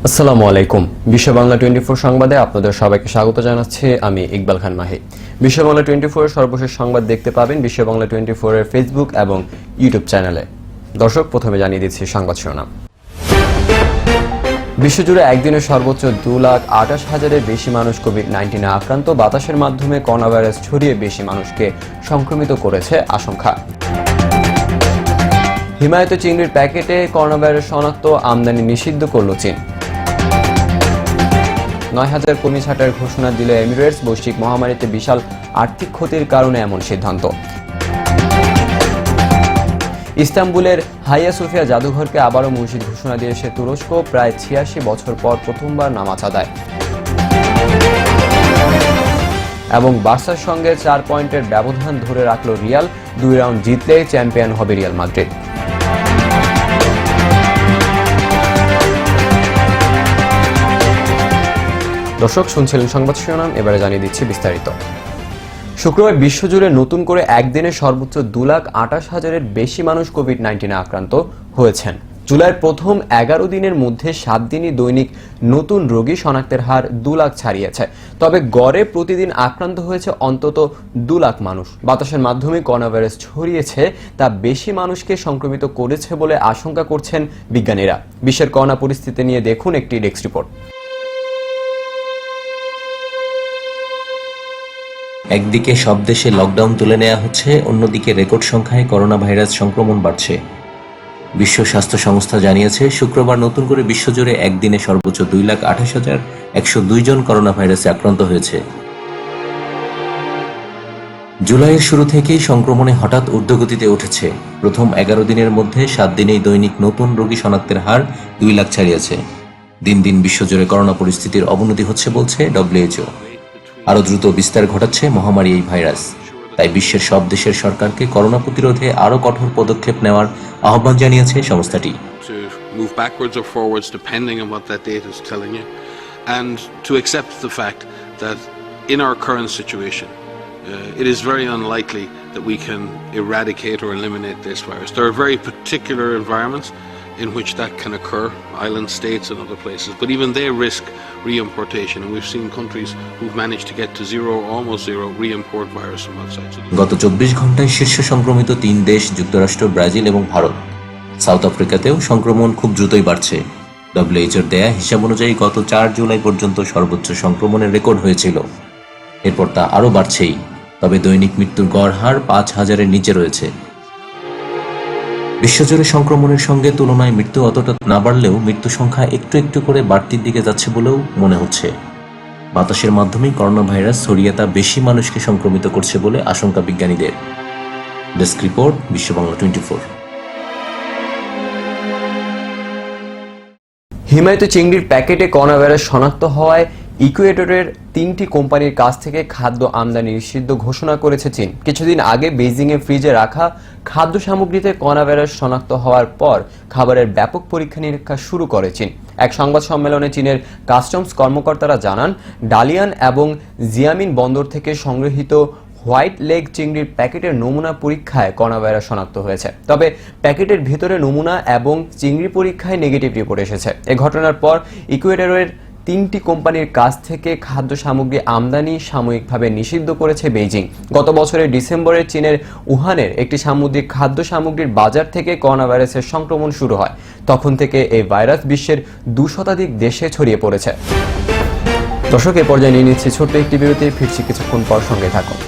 আসসালামু আলাইকুম। বিশ্ব বাংলা 24 সংবাদে আপনাদের সবাইকে স্বাগত জানাচ্ছি। আমি ইকবাল খান মাহি। বিশ্ব বাংলা 24 এর সর্বশেষ সংবাদ দেখতে পাবেন বিশ্ব বাংলা 24 এর ফেসবুক এবং ইউটিউব চ্যানেলে। দর্শক, প্রথমে জানিয়ে দিচ্ছি সংবাদ শিরোনাম। বিশ্বজুড়ে একদিনে সর্বোচ্চ 2,28,000-এর বেশি মানুষ কোভিড-19 এ আক্রান্ত। বাতাসের মাধ্যমে করোনা ভাইরাস ছড়িয়ে বেশি মানুষকে সংক্রমিত করেছে আশঙ্কা। হিমায়িত চিংড়ির প্যাকেটে করোনা ভাইরাস শনাক্ত, আমদানি নিষিদ্ধ করল চীন। 9,000 কর্মী ছাঁটাইয়ের ঘোষণা দিল এমিরেটস। বৈশ্বিক মহামারীতে বিশাল আর্থিক ক্ষতির কারণে এমন সিদ্ধান্ত। ইস্তাম্বুলের হাইয়া সোফিয়া জাদুঘরকে আবারও মসজিদ ঘোষণা দিয়েছে তুরস্ক। প্রায় 86 বছর পর প্রথমবার নামাজ আদায়। এবং বার্সার সঙ্গে 4 পয়েন্টের ব্যবধান ধরে রাখল রিয়াল। 2 রাউন্ড জিতলে চ্যাম্পিয়ন হবে রিয়াল মাদ্রিদ। দর্শক, শুনছিলেন সংবাদ শিরোনাম, এবারে জানিয়ে দিচ্ছি বিস্তারিত। শুক্রবার বিশ্বজুড়ে নতুন করে একদিনে সর্বোচ্চ 2,28,000-এর বেশি মানুষ কোভিড-19 এ আক্রান্ত হয়েছেন। জুলাইয়ের প্রথম 11 দিনের মধ্যে 7 দিনই দৈনিক নতুন রোগী শনাক্তের হার 2 লাখ ছাড়িয়েছে। তবে গড়ে প্রতিদিন আক্রান্ত হয়েছে অন্তত 2 লাখ মানুষ। বাতাসের মাধ্যমে করোনা ভাইরাস ছড়িয়েছে, তা বেশি মানুষকে সংক্রমিত করেছে বলে আশঙ্কা করছেন বিজ্ঞানীরা। বিশ্বের করোনা পরিস্থিতি নিয়ে দেখুন একটি ডেস্ক রিপোর্ট। একদিকে সব দেশে লকডাউন তুলে নেওয়া হচ্ছে, অন্যদিকে রেকর্ড সংখ্যায় করোনা ভাইরাস সংক্রমণ বাড়ছে। বিশ্ব স্বাস্থ্য সংস্থা জানিয়েছে, শুক্রবার নতুন করে বিশ্বজুড়ে একদিনে সর্বোচ্চ 2,28,102 জন করোনা ভাইরাসে আক্রান্ত হয়েছে। জুলাইয়ের শুরু থেকেই সংক্রমণে হঠাৎ ঊর্ধ্বগতিতে উঠেছে। প্রথম 11 দিনের মধ্যে 7 দিনেই দৈনিক নতুন রোগী শনাক্তের হার 2 লাখ ছাড়িয়েছে। দিন দিন বিশ্বজুড়ে করোনা পরিস্থিতির অবনতি হচ্ছে বলছে WHO। আরও দ্রুত বিস্তার ঘটাচ্ছে মহামারী এই ভাইরাস। তাই বিশ্বের সব দেশের সরকারকে করোনা প্রতিরোধে আরও কঠোর পদক্ষেপ নেওয়ার আহ্বান জানিয়েছে সংস্থাটি। Move backwards or forwards depending on what that data is telling you, and to accept the fact that in our current situation it is very unlikely that we can eradicate or eliminate this virus. There are very particular environments in which that can occur, island states and other places, but even they risk re-importation, and we've seen countries who've managed to get to zero, almost zero, re-import virus from outside. গত 24 ঘন্টায় শীর্ষ সংক্রমিত 3 দেশ যুক্তরাষ্ট্র, Brazil এবং Bharat. South আফ্রিকাতেও সংক্রমণ খুব দ্রুতই বাড়ছে। WHO দেয়া হিসাব অনুযায়ী গত 4 জুলাই পর্যন্ত সর্বোচ্চ সংক্রমণের রেকর্ড হয়েছিল। এরপর তা আরও বাড়ছেই। তবে দৈনিক মৃত্যুর গড় হার 5,000-এর নিচে রয়েছে। বিশ্বজুড়ে সংক্রমণের সঙ্গে তুলনায় মৃত্যু অতটা না বাড়লেও মৃত্যু সংখ্যা একটু একটু করে বাড়তির দিকে যাচ্ছে বলেও মনে হচ্ছে। বাতাসের মাধ্যমেই করোনা ভাইরাস ছড়িয়ে তা বেশি মানুষকে সংক্রমিত করছে বলে আশঙ্কা বিজ্ঞানীদের। ডেস্ক রিপোর্ট, বিশ্ব বাংলা 24। হিমায়িত চিংড়ির প্যাকেটে করোনা ভাইরাস শনাক্ত হওয়ায় ইকুয়েডরের 3টি কোম্পানির কাছ থেকে খাদ্য আমদানি নিষিদ্ধ ঘোষণা করেছে চীন। কিছুদিন আগে বেইজিংয়ে ফ্রিজে রাখা খাদ্য সামগ্রীতে করোনা ভাইরাস শনাক্ত হওয়ার পর খাবারের ব্যাপক পরীক্ষা নিরীক্ষা শুরু করে চীন। এক সংবাদ সম্মেলনে চীনের কাস্টমস কর্মকর্তারা জানান, ডালিয়ান এবং জিয়ামিন বন্দর থেকে সংগৃহীত হোয়াইট লেগ চিংড়ির প্যাকেটের নমুনা পরীক্ষায় করোনা ভাইরাস শনাক্ত হয়েছে। তবে প্যাকেটের ভিতরে নমুনা এবং চিংড়ি পরীক্ষায় নেগেটিভ রিপোর্ট এসেছে। এ ঘটনার পর ইকুয়েডরের 3টি কোম্পানির কাছ থেকে খাদ্য সামগ্রী আমদানি সাময়িকভাবে নিষিদ্ধ করেছে বেইজিং। গত বছরের ডিসেম্বরে চীনের উহানের একটি সামুদ্রিক খাদ্য সামগ্রীর বাজার থেকে করোনা ভাইরাসের সংক্রমণ শুরু হয়। তখন থেকে এই ভাইরাস বিশ্বের 2 শতাধিক দেশে ছড়িয়ে পড়েছে। দর্শক, এ পর্যায়ে নিয়ে নিচ্ছি ছোট্ট একটি বিরতি। ফিরছি কিছুক্ষণ পর, সঙ্গে থাকুন।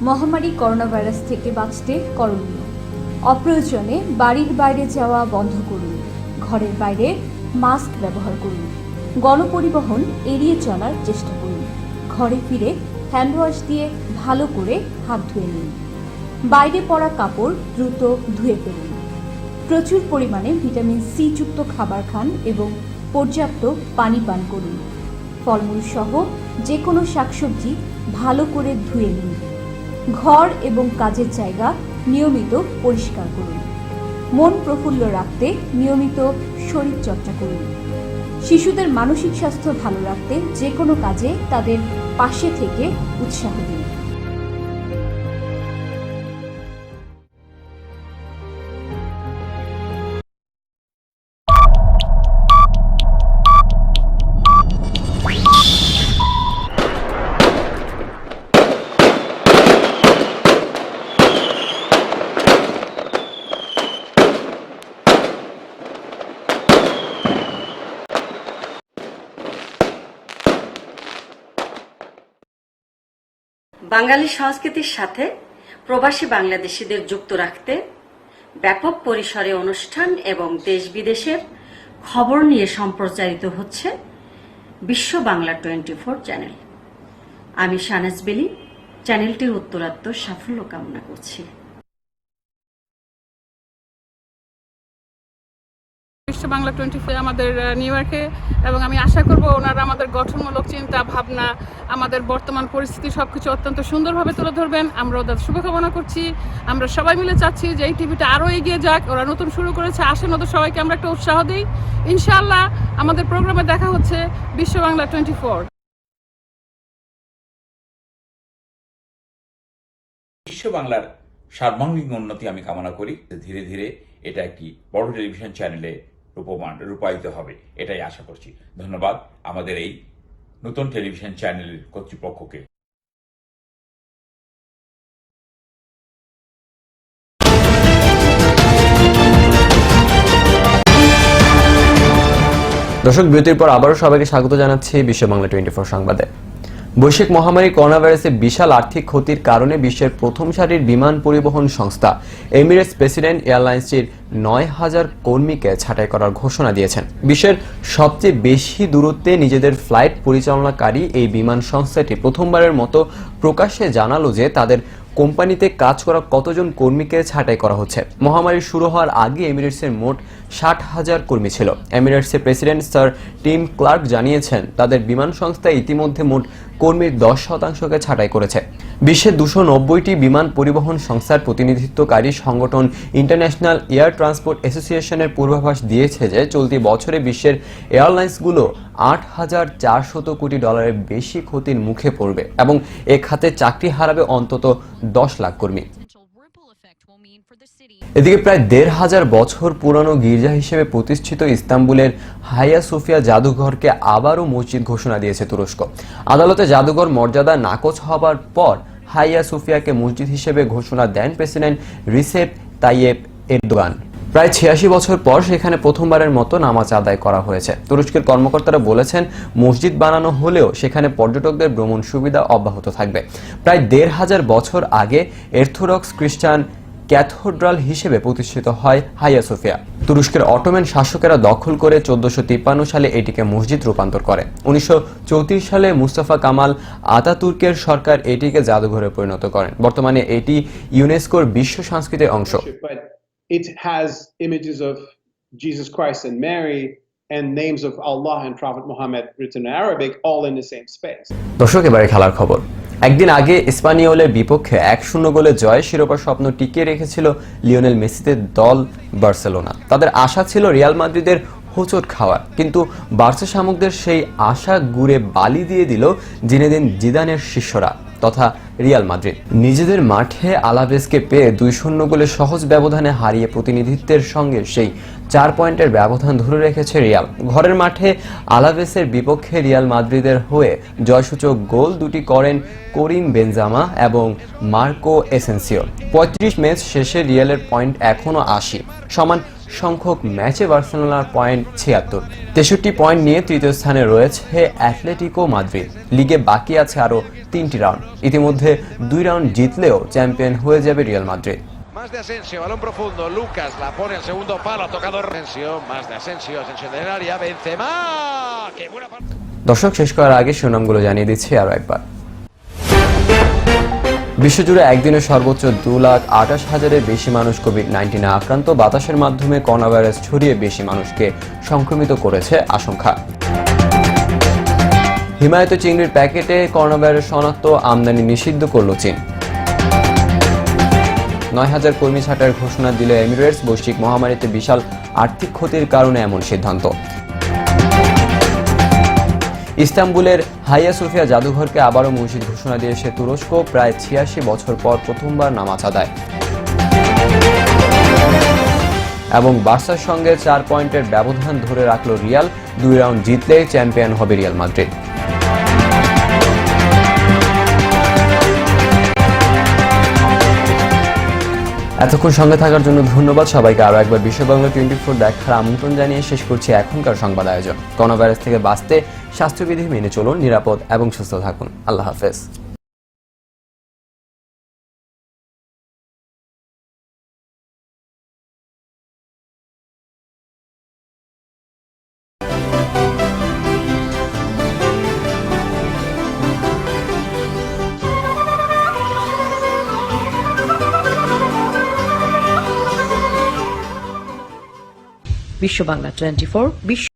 মহামারী করোনা ভাইরাস থেকে বাঁচতে করণীয়: অপ্রয়োজনে বাড়ির বাইরে যাওয়া বন্ধ করুন, ঘরের বাইরে মাস্ক ব্যবহার করুন, গণপরিবহন এড়িয়ে চলার চেষ্টা করুন, ঘরে ফিরে হ্যান্ড ওয়াশ দিয়ে ভালো করে হাত ধুয়ে নিন, বাইরে পরা কাপড় দ্রুত ধুয়ে ফেলুন, প্রচুর পরিমাণে ভিটামিন সি যুক্ত খাবার খান এবং পর্যাপ্ত পানি পান করুন, ফলমূল সহ যে কোনো শাকসবজি ভালো করে ধুয়ে নিন, ঘর এবং কাজের জায়গা নিয়মিত পরিষ্কার করুন, মন প্রফুল্ল রাখতে নিয়মিত শরীরচর্চা করুন, শিশুদের মানসিক স্বাস্থ্য ভালো রাখতে যে কোনো কাজে তাদের পাশে থেকে উৎসাহ দিন। বাঙালি সংস্কৃতির সাথে প্রবাসী বাংলাদেশিদের যুক্ত রাখতে ব্যাপক পরিসরে অনুষ্ঠান এবং দেশ বিদেশের খবর নিয়ে সম্প্রচারিত হচ্ছে বিশ্ব বাংলা 24 চ্যানেল। আমি শাহনাজ বেলি চ্যানেলটির উত্তরাত্তর সাফল্য কামনা করছি। বিশ্ব বাংলা 24 আমাদের নিউ ইয়র্কে, এবং আমি আশা করব ওনারা আমাদের গঠনমূলক চিন্তা ভাবনা, আমাদের বর্তমান পরিস্থিতি সবকিছু অত্যন্ত সুন্দরভাবে তুলে ধরবেন। আমরা ওদের শুভকামনা করছি। আমরা সবাই মিলে চাচ্ছি যে এই টিভিটা আরও এগিয়ে যাক। ওরা নতুন শুরু করেছে, আসেন ওদের সবাইকে আমরা একটা উৎসাহ দিই। ইনশাআল্লাহ আমাদের প্রোগ্রামে দেখা হচ্ছে বিশ্ব বাংলা 24। বিশ্ব বাংলার সার্বাঙ্গীন উন্নতি আমি কামনা করি। ধীরে ধীরে এটা একটি বড় টেলিভিশন চ্যানেলে রূপায়িত হবে, এটাই আশা করছি। ধন্যবাদ আমাদের এই নতুন টেলিভিশন চ্যানেলের কর্তৃপক্ষকে। দর্শক, বিরতির পর আবারও সবাইকে স্বাগত জানাচ্ছি বিশ্ব বাংলা 24 সংবাদে। বৈশ্বিক মহামারী করোনা ভাইরাসের বিশাল আর্থিক ক্ষতির কারণে বিশ্বের প্রথম সারির বিমান পরিবহন সংস্থা এমিরেটস প্রেসিডেন্ট এয়ারলাইন্সটির 9,000 কর্মীকে ছাঁটাই করার ঘোষণা দিয়েছেন। বিশ্বের সবচেয়ে বেশি দূরত্বে নিজেদের ফ্লাইট পরিচালনাকারী এই বিমান সংস্থাটি প্রথমবারের মতো প্রকাশ্যে জানালো যে তাদের কোম্পানিতে কাজ করা কতজন কর্মীকে ছাঁটাই করা হচ্ছে। মহামারী শুরু হওয়ার আগে এমিরেটসের মোট 60,000 কর্মী ছিল। এমিরেটসের প্রেসিডেন্ট স্যার টিম ক্লার্ক জানিয়েছেন তাদের বিমান সংস্থা ইতিমধ্যে মোট কর্মীর 10%কে ছাঁটাই করেছে। বিশ্বের 290টি বিমান পরিবহন সংস্থার প্রতিনিধিত্বকারী সংগঠন ইন্টারন্যাশনাল এয়ার ট্রান্সপোর্ট অ্যাসোসিয়েশনের পূর্বাভাস দিয়েছে যে চলতি বছরে বিশ্বের এয়ারলাইন্সগুলো $8,400 কোটি বেশি ক্ষতির মুখে পড়বে এবং এ খাতে চাকরি হারাবে অন্তত 10 লাখ কর্মী। এদিকে প্রায় 1,500 বছর পুরানো গির্জা হিসেবে প্রতিষ্ঠিত ইস্তাম্বুলের হাইয়া সোফিয়া জাদুঘরকে আবারও মসজিদ ঘোষণা দিয়েছে তুরস্ক। আদালতে জাদুঘর মর্যাদা নাকচ হবার পর হাইয়া সোফিয়াকে মসজিদ হিসেবে ঘোষণা দেন প্রেসিডেন্ট রিসেপ তাইয়েপ এরদোগান। প্রায় 86 বছর পর সেখানে প্রথমবারের মতো নামাজ আদায় করা হয়েছে। তুরস্কের কর্মকর্তারা বলেছেন মসজিদ বানানো হলেও সেখানে পর্যটকদের ভ্রমণ সুবিধা অব্যাহত থাকবে। প্রায় 1,500 বছর আগে অর্থোডক্স খ্রিস্টান ক্যাথোড্রাল হিসেবে প্রতিষ্ঠিত হয় হাইয়া সোফিয়া। তুরস্কের অটোম্যান শাসকেরা দখল করে 1453 সালে এটিকে মসজিদ রূপান্তর করে। 1934 সালে মুস্তাফা কামাল আতাতুর্কের সরকার এটিকে জাদুঘরে পরিণত করেন। বর্তমানে এটি ইউনেস্কোর বিশ্ব সংস্কৃতির অংশ। It has images of Jesus Christ and Mary and names of Allah and Prophet Muhammad written in Arabic, all in the same space. দর্শক, এবারে খেলার খবর। একদিন আগে স্পানিওলের বিপক্ষে 1-0 গোলে জয় শিরোপার স্বপ্ন টিকিয়ে রেখেছিল লিওনেল মেসিদের দল বার্সেলোনা। তাদের আশা ছিল রিয়াল মাদ্রিদের হোঁচট খাওয়ার, কিন্তু বার্সা শামুকদের সেই আশা গুড়ে বালি দিয়ে দিল জিনেদিন জিদানের শিষ্যরা তথা রিয়াল মাদ্রিদ। নিজেদের মাঠে আলাভেসকে পেয়ে 2-0 গোলে সহজ ব্যবধানে হারিয়ে প্রতিনিধিত্বের সঙ্গে সেই 4 পয়েন্টের ব্যবধান ধরে রেখেছে রিয়াল। ঘরের মাঠে আলাভেসের বিপক্ষে রিয়াল মাদ্রিদের হয়ে জয়সূচক গোল দুটি করেন করিম বেনজামা এবং মার্কো এসেন্সিও। 35 ম্যাচ শেষে রিয়ালের পয়েন্ট এখনও 80, সমান সংখ্যক ম্যাচে বার্সেলোনার পয়েন্ট 76। 63 পয়েন্ট নিয়ে তৃতীয় স্থানে রয়েছে অ্যাটলেটিকো মাদ্রিদ। লিগে বাকি আছে আরও 3টি রাউন্ড। ইতিমধ্যে 2 রাউন্ড জিতলেও চ্যাম্পিয়ন হয়ে যাবে Real Madrid. Más de Asensio, balón profundo, Lucas la pone al segundo palo, ha tocado Asensio, más de Asensio, Asensio del área, Benzema, qué buena. দর্শক, শেষ করার আগে শিরোনামগুলো জানিয়ে দিচ্ছি আরও একবার। বিশ্বজুড়ে একদিনে সর্বোচ্চ 2,28,000-এর বেশি মানুষ কোভিড-19 আক্রান্ত। বাতাসের মাধ্যমে করোনা ভাইরাস ছড়িয়ে বেশি মানুষকে সংক্রমিত করেছে আশঙ্কা। হিমায়িত চিংড়ির প্যাকেটে করোনা ভাইরাস শনাক্ত, আমদানি নিষিদ্ধ করল চীন। 9,000 কর্মী ছাঁটাইয়ের ঘোষণা দিল এমিরেটস। বৈশ্বিক মহামারীতে বিশাল আর্থিক ক্ষতির কারণে এমন সিদ্ধান্ত। ইস্তাম্বুলের হাইয়া সোফিয়া জাদুঘরকে আবারও মসজিদ ঘোষণা দিয়েছে তুরস্ক। প্রায় 86 বছর পর প্রথমবার নামাজ আদায়। এবং বার্সার সঙ্গে 4 পয়েন্টের ব্যবধান ধরে রাখল রিয়াল। 2 রাউন্ড জিতলে চ্যাম্পিয়ন হবে রিয়াল মাদ্রিদ। এতক্ষণ সঙ্গে থাকার জন্য ধন্যবাদ সবাইকে। আরও একবার বিশ্ব বাংলা 24 দেখার আমন্ত্রণ জানিয়ে শেষ করছি এখনকার সংবাদ আয়োজন। করোনা ভাইরাস থেকে বাঁচতে স্বাস্থ্যবিধি মেনে চলুন, নিরাপদ এবং সুস্থ থাকুন। আল্লাহ হাফেজ। বিশ্ব বাংলা 24 বিশ্ব